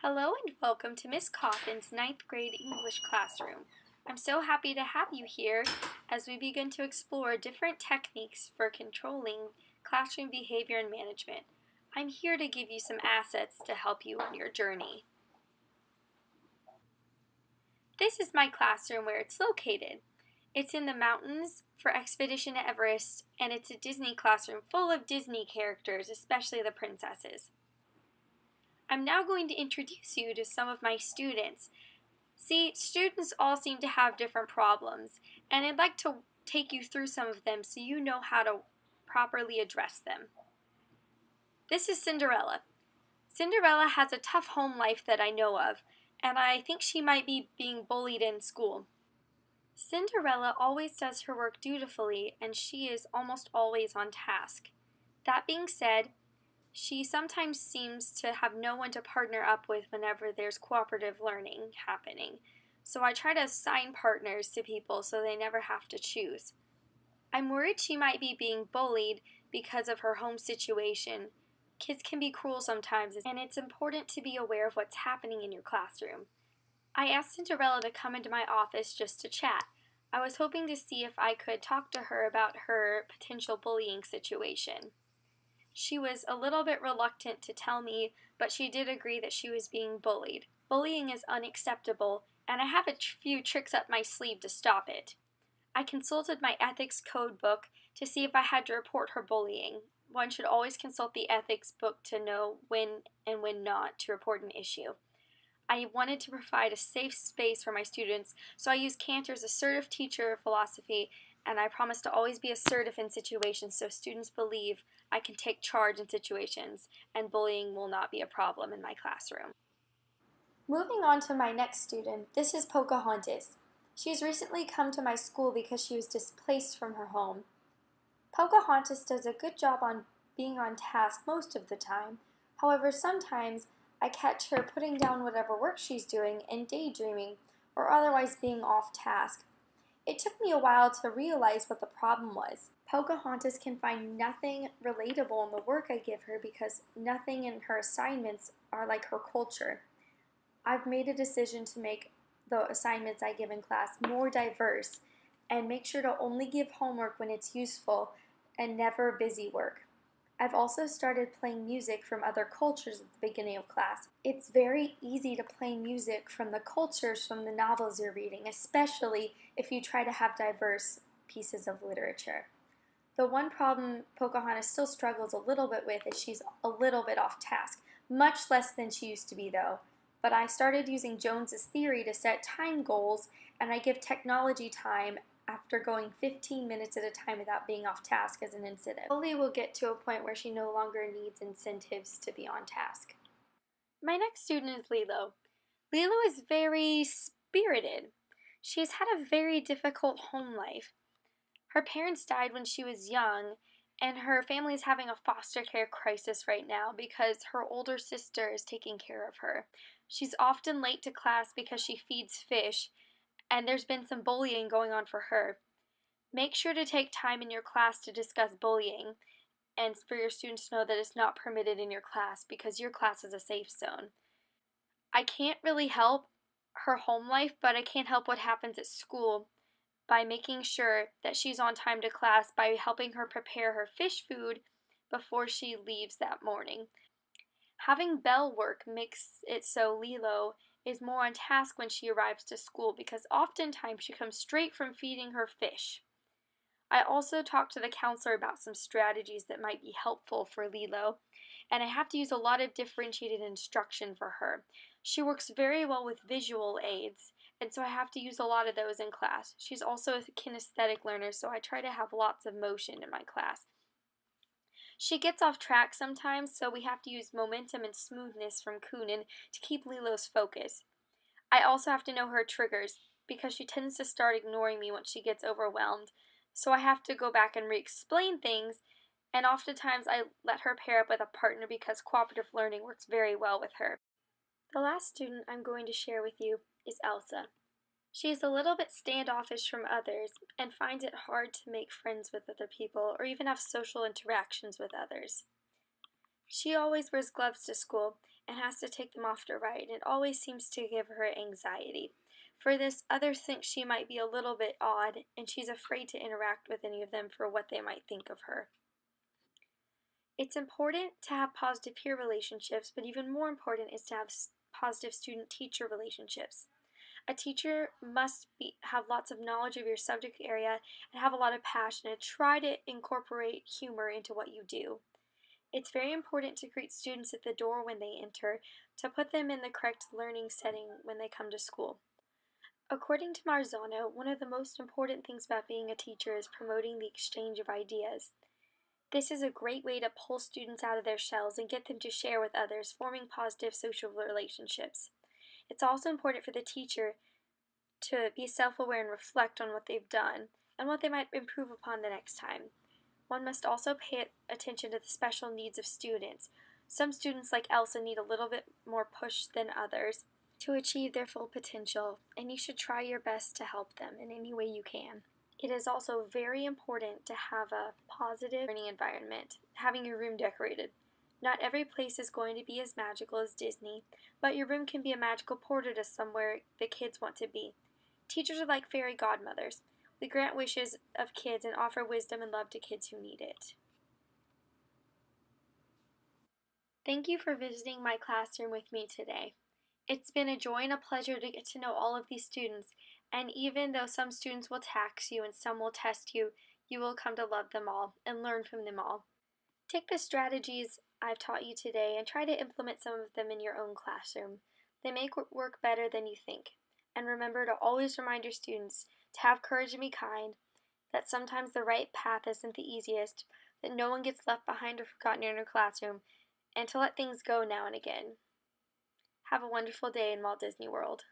Hello and welcome to Miss Coffin's ninth grade English classroom. I'm so happy to have you here as we begin to explore different techniques for controlling classroom behavior and management. I'm here to give you some assets to help you on your journey. This is my classroom where it's located. It's in the mountains for Expedition Everest, and it's a Disney classroom full of Disney characters, especially the princesses. I'm now going to introduce you to some of my students. See, students all seem to have different problems, and I'd like to take you through some of them so you know how to properly address them. This is Cinderella. Cinderella has a tough home life that I know of, and I think she might be being bullied in school. Cinderella always does her work dutifully, and she is almost always on task. That being said, she sometimes seems to have no one to partner up with whenever there's cooperative learning happening. So I try to assign partners to people so they never have to choose. I'm worried she might be being bullied because of her home situation. Kids can be cruel sometimes, and it's important to be aware of what's happening in your classroom. I asked Cinderella to come into my office just to chat. I was hoping to see if I could talk to her about her potential bullying situation. She was a little bit reluctant to tell me, but she did agree that she was being bullied. Bullying is unacceptable, and I have a few tricks up my sleeve to stop it. I consulted my ethics code book to see if I had to report her bullying. One should always consult the ethics book to know when and when not to report an issue. I wanted to provide a safe space for my students, so I used Cantor's assertive teacher philosophy, and I promise to always be assertive in situations so students believe I can take charge in situations and bullying will not be a problem in my classroom. Moving on to my next student, this is Pocahontas. She has recently come to my school because she was displaced from her home. Pocahontas does a good job on being on task most of the time. However, sometimes I catch her putting down whatever work she's doing and daydreaming or otherwise being off task. It took me a while to realize what the problem was. Pocahontas can find nothing relatable in the work I give her because nothing in her assignments are like her culture. I've made a decision to make the assignments I give in class more diverse and make sure to only give homework when it's useful and never busy work. I've also started playing music from other cultures at the beginning of class. It's very easy to play music from the cultures from the novels you're reading, especially if you try to have diverse pieces of literature. The one problem Pocahontas still struggles a little bit with is she's a little bit off task, much less than she used to be though. But I started using Jones's theory to set time goals, and I give technology time after going 15 minutes at a time without being off task as an incentive. Slowly we'll get to a point where she no longer needs incentives to be on task. My next student is Lilo. Lilo is very spirited. She's had a very difficult home life. Her parents died when she was young, and her family is having a foster care crisis right now because her older sister is taking care of her. She's often late to class because she feeds fish, and there's been some bullying going on for her. Make sure to take time in your class to discuss bullying and for your students to know that it's not permitted in your class because your class is a safe zone. I can't really help her home life, but I can help what happens at school by making sure that she's on time to class by helping her prepare her fish food before she leaves that morning. Having bell work makes it so Lilo is more on task when she arrives to school because oftentimes she comes straight from feeding her fish. I also talked to the counselor about some strategies that might be helpful for Lilo, and I have to use a lot of differentiated instruction for her. She works very well with visual aids, and so I have to use a lot of those in class. She's also a kinesthetic learner, so I try to have lots of motion in my class. She gets off track sometimes, so we have to use momentum and smoothness from Koonin to keep Lilo's focus. I also have to know her triggers, because she tends to start ignoring me once she gets overwhelmed, so I have to go back and re-explain things, and oftentimes I let her pair up with a partner because cooperative learning works very well with her. The last student I'm going to share with you is Elsa. She is a little bit standoffish from others and finds it hard to make friends with other people or even have social interactions with others. She always wears gloves to school, and has to take them off to ride, and it always seems to give her anxiety. For this, others think she might be a little bit odd, and she's afraid to interact with any of them for what they might think of her. It's important to have positive peer relationships, but even more important is to have positive student-teacher relationships. A teacher must have lots of knowledge of your subject area and have a lot of passion and try to incorporate humor into what you do. It's very important to greet students at the door when they enter, to put them in the correct learning setting when they come to school. According to Marzano, one of the most important things about being a teacher is promoting the exchange of ideas. This is a great way to pull students out of their shells and get them to share with others, forming positive social relationships. It's also important for the teacher to be self-aware and reflect on what they've done and what they might improve upon the next time. One must also pay attention to the special needs of students. Some students, like Elsa, need a little bit more push than others to achieve their full potential, and you should try your best to help them in any way you can. It is also very important to have a positive learning environment, having your room decorated. Not every place is going to be as magical as Disney, but your room can be a magical portal to somewhere the kids want to be. Teachers are like fairy godmothers. We grant wishes of kids and offer wisdom and love to kids who need it. Thank you for visiting my classroom with me today. It's been a joy and a pleasure to get to know all of these students, and even though some students will tax you and some will test you, you will come to love them all and learn from them all. Take the strategies I've taught you today and try to implement some of them in your own classroom. They may work better than you think. And remember to always remind your students to have courage and be kind, that sometimes the right path isn't the easiest, that no one gets left behind or forgotten in your classroom, and to let things go now and again. Have a wonderful day in Walt Disney World.